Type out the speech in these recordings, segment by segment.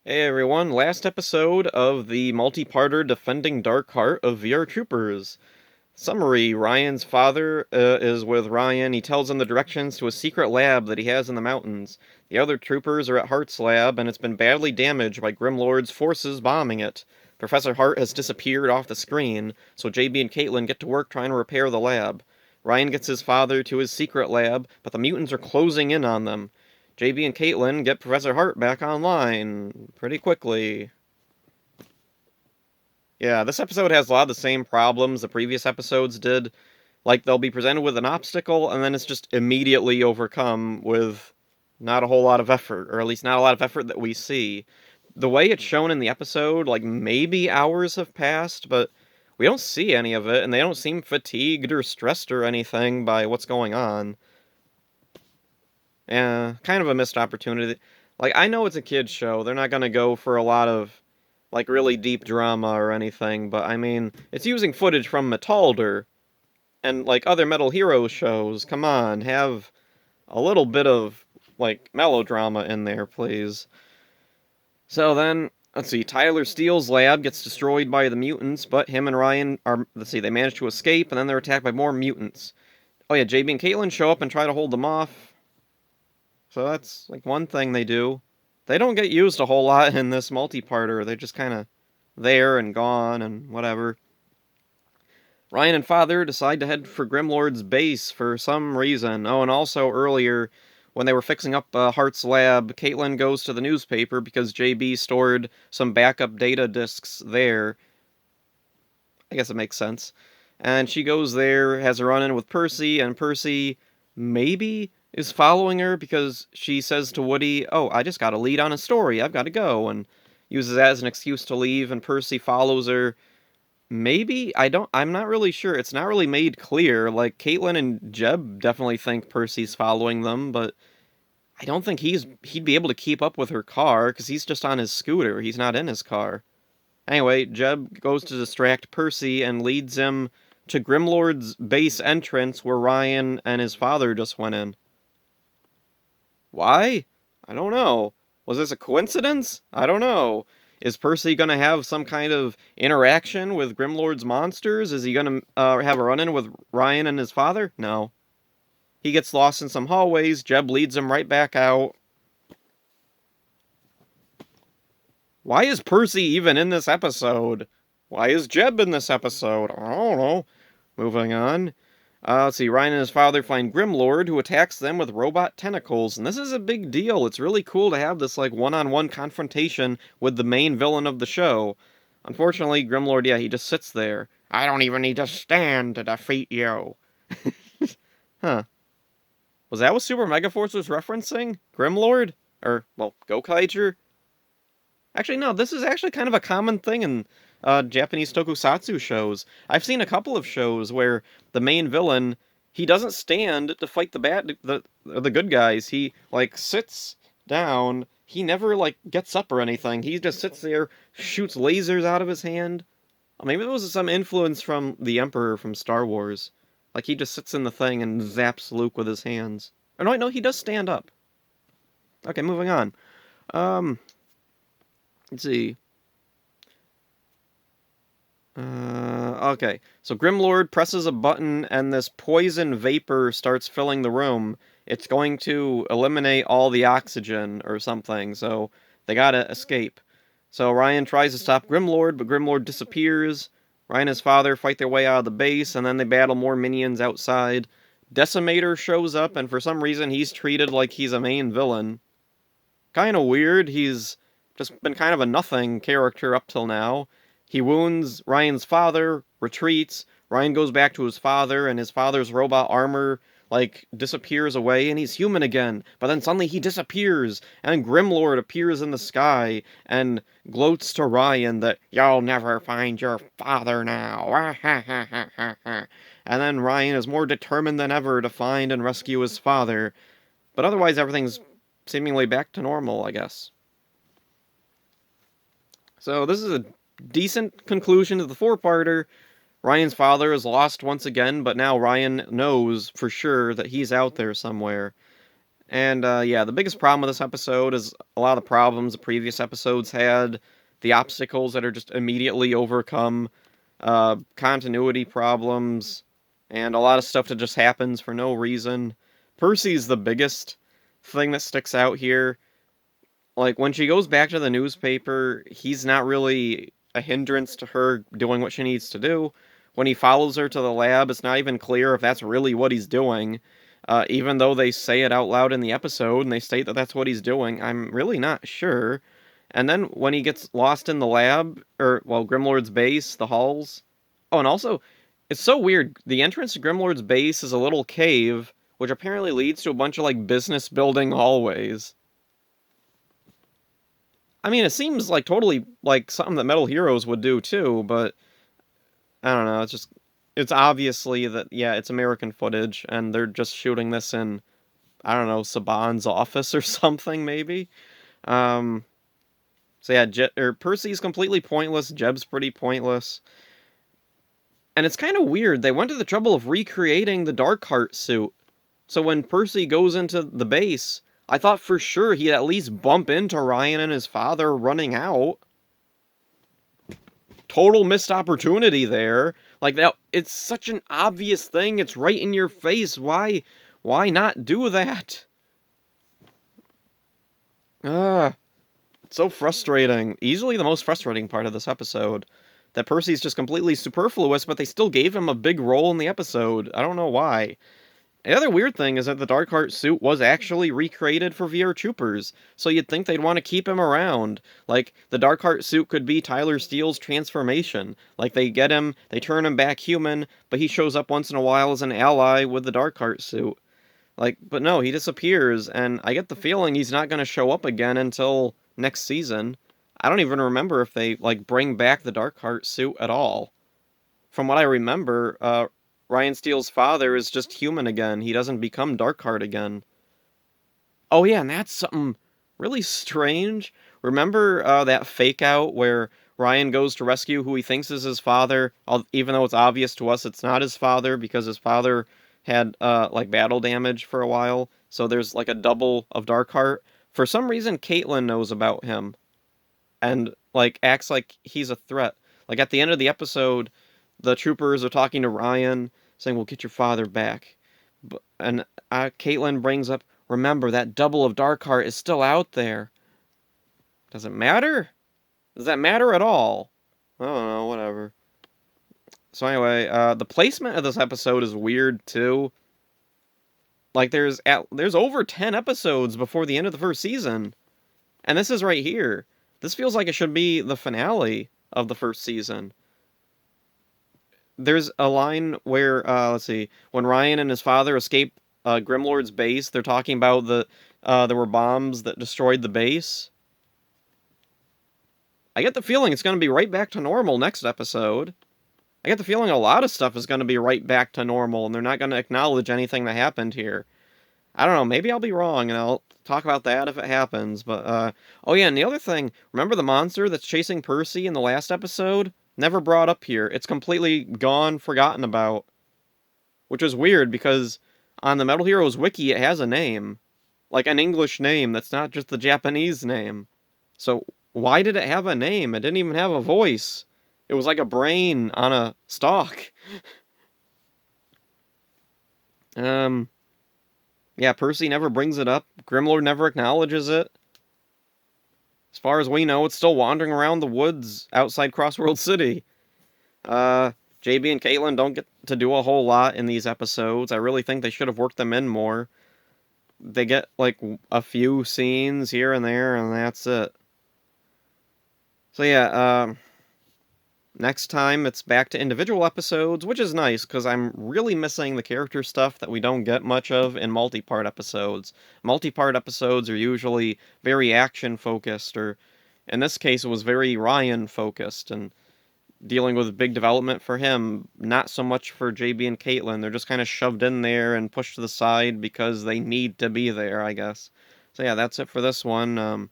Hey everyone, last episode of the multi-parter Defending Darkheart of VR Troopers. Summary, Ryan's father is with Ryan. He tells him the directions to a secret lab that he has in the mountains. The other troopers are at Hart's lab, and it's been badly damaged by Grimlord's forces bombing it. Professor Hart has disappeared off the screen, so JB and Caitlin get to work trying to repair the lab. Ryan gets his father to his secret lab, but the mutants are closing in on them. JB and Caitlin get Professor Hart back online pretty quickly. Yeah, this episode has a lot of the same problems the previous episodes did. Like, they'll be presented with an obstacle, and then it's just immediately overcome with not a whole lot of effort, or at least not a lot of effort that we see. The way it's shown in the episode, like, maybe hours have passed, but we don't see any of it, and they don't seem fatigued or stressed or anything by what's going on. Yeah, kind of a missed opportunity. Like, I know it's a kid's show. They're not gonna go for a lot of, like, really deep drama or anything, but I mean, it's using footage from Metalder and, like, other Metal Hero shows. Come on, have a little bit of, like, melodrama in there, please. So then, let's see, Tyler Steele's lab gets destroyed by the mutants, but him and Ryan are, let's see, they manage to escape, and then they're attacked by more mutants. Oh yeah, JB and Caitlin show up and try to hold them off. So that's like one thing they do. They don't get used a whole lot in this multi-parter. They're just kind of there and gone and whatever. Ryan and Father decide to head for Grimlord's base for some reason. Oh, and also earlier, when they were fixing up Hart's lab, Caitlin goes to the newspaper because JB stored some backup data disks there. I guess it makes sense. And she goes there, has a run in with Percy, and Percy maybe is following her because she says to Woody, "Oh, I just got a lead on a story. I've got to go," and uses that as an excuse to leave. And Percy follows her. Maybe I'm not really sure. It's not really made clear. Like Caitlin and Jeb definitely think Percy's following them, but I don't think he'd be able to keep up with her car because he's just on his scooter. He's not in his car. Anyway, Jeb goes to distract Percy and leads him to Grimlord's base entrance where Ryan and his father just went in. Why? I don't know. Was this a coincidence? I don't know. Is Percy gonna have some kind of interaction with Grimlord's monsters? Is he gonna have a run-in with Ryan and his father? No. He gets lost in some hallways. Jeb leads him right back out. Why is Percy even in this episode? Why is Jeb in this episode? I don't know. Moving on. Let's see. Ryan and his father find Grimlord, who attacks them with robot tentacles, and this is a big deal. It's really cool to have this like one-on-one confrontation with the main villain of the show. Unfortunately, Grimlord, yeah, he just sits there. I don't even need to stand to defeat you. Huh. Was that what Super Megaforce was referencing? Grimlord? Or, well, Gokaiger? Actually, no, this is actually kind of a common thing in Japanese tokusatsu shows. I've seen a couple of shows where the main villain, he doesn't stand to fight the good guys. He like sits down. He never like gets up or anything. He just sits there, shoots lasers out of his hand. Maybe there was some influence from the Emperor from Star Wars. Like he just sits in the thing and zaps Luke with his hands. Or no, he does stand up. Okay, moving on. Um, let's see. Okay. So Grimlord presses a button and this poison vapor starts filling the room. It's going to eliminate all the oxygen or something, so they gotta escape. So Ryan tries to stop Grimlord, but Grimlord disappears. Ryan and his father fight their way out of the base, and then they battle more minions outside. Decimator shows up, and for some reason he's treated like he's a main villain. Kinda weird, he's just been kind of a nothing character up till now. He wounds Ryan's father, retreats. Ryan goes back to his father, and his father's robot armor, like, disappears away, and he's human again. But then suddenly he disappears, and Grimlord appears in the sky, and gloats to Ryan that, "You'll never find your father now." And then Ryan is more determined than ever to find and rescue his father. But otherwise, everything's seemingly back to normal, I guess. So this is a decent conclusion to the four-parter. Ryan's father is lost once again, but now Ryan knows for sure that he's out there somewhere. And yeah, the biggest problem with this episode is a lot of the problems the previous episodes had, the obstacles that are just immediately overcome, continuity problems, and a lot of stuff that just happens for no reason. Percy's the biggest thing that sticks out here. Like, when she goes back to the newspaper, he's not really a hindrance to her doing what she needs to do. When he follows her to the lab, it's not even clear if that's really what he's doing. Even though they say it out loud in the episode and they state that that's what he's doing, I'm really not sure. And then when he gets lost in the lab, or, well, Grimlord's base, the halls. Oh, and also, it's so weird. The entrance to Grimlord's base is a little cave, which apparently leads to a bunch of, like, business building hallways. I mean, it seems like totally like something that Metal Heroes would do too, but I don't know. It's obviously that, yeah, it's American footage, and they're just shooting this in, I don't know, Saban's office or something maybe. Um, so yeah, Percy's completely pointless. Jeb's pretty pointless, and it's kind of weird. They went to the trouble of recreating the Darkheart suit, so when Percy goes into the base, I thought for sure he'd at least bump into Ryan and his father running out. Total missed opportunity there. Like that, it's such an obvious thing. It's right in your face. Why not do that? Ah, it's so frustrating. Easily the most frustrating part of this episode. That Percy's just completely superfluous, but they still gave him a big role in the episode. I don't know why. The other weird thing is that the Darkheart suit was actually recreated for VR Troopers, so you'd think they'd want to keep him around. Like, the Darkheart suit could be Tyler Steele's transformation. Like, they get him, they turn him back human, but he shows up once in a while as an ally with the Darkheart suit. Like, but no, he disappears, and I get the feeling he's not going to show up again until next season. I don't even remember if they, like, bring back the Darkheart suit at all. From what I remember, Ryan Steele's father is just human again. He doesn't become Darkheart again. Oh yeah, and that's something really strange. Remember that fake out where Ryan goes to rescue who he thinks is his father, even though it's obvious to us it's not his father because his father had like battle damage for a while. So there's like a double of Darkheart. For some reason, Caitlin knows about him and like acts like he's a threat. Like at the end of the episode, the troopers are talking to Ryan, saying, "We'll get your father back." And Caitlin brings up, "Remember that double of Darkheart is still out there." Does it matter? Does that matter at all? I don't know. Whatever. So anyway, the placement of this episode is weird too. Like there's over 10 episodes before the end of the first season, and this is right here. This feels like it should be the finale of the first season. There's a line where let's see, when Ryan and his father escape Grimlord's base, they're talking about there were bombs that destroyed the base. I get the feeling it's going to be right back to normal next episode. I get the feeling a lot of stuff is going to be right back to normal, and they're not going to acknowledge anything that happened here. I don't know, maybe I'll be wrong, and I'll talk about that if it happens, but, oh yeah, and the other thing, remember the monster that's chasing Percy in the last episode? Never brought up here. It's completely gone, forgotten about. Which is weird, because on the Metal Heroes wiki, it has a name. Like, an English name that's not just the Japanese name. So, why did it have a name? It didn't even have a voice. It was like a brain on a stalk. Yeah, Percy never brings it up. Grimlord never acknowledges it. As far as we know, it's still wandering around the woods outside Crossworld City. JB and Caitlin don't get to do a whole lot in these episodes. I really think they should have worked them in more. They get, like, a few scenes here and there, and that's it. So yeah, next time it's back to individual episodes, which is nice, because I'm really missing the character stuff that we don't get much of in multi-part episodes. Multi-part episodes are usually very action-focused, or in this case it was very Ryan-focused, and dealing with big development for him, not so much for JB and Caitlin. They're just kind of shoved in there and pushed to the side because they need to be there, I guess. So yeah, that's it for this one.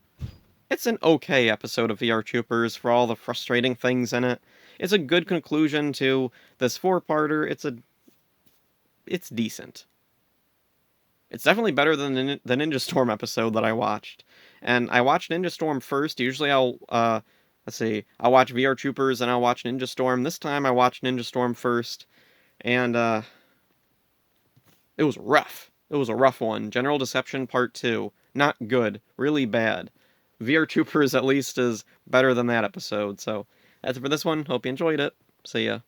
It's an okay episode of VR Troopers for all the frustrating things in it. It's a good conclusion to this four-parter. It's decent. It's definitely better than the Ninja Storm episode that I watched. And I watched Ninja Storm first. Usually let's see, I'll watch VR Troopers and I'll watch Ninja Storm. This time I watched Ninja Storm first, and it was rough. It was a rough one. General Deception Part 2. Not good. Really bad. VR Troopers at least is better than that episode. So that's it for this one. Hope you enjoyed it. See ya.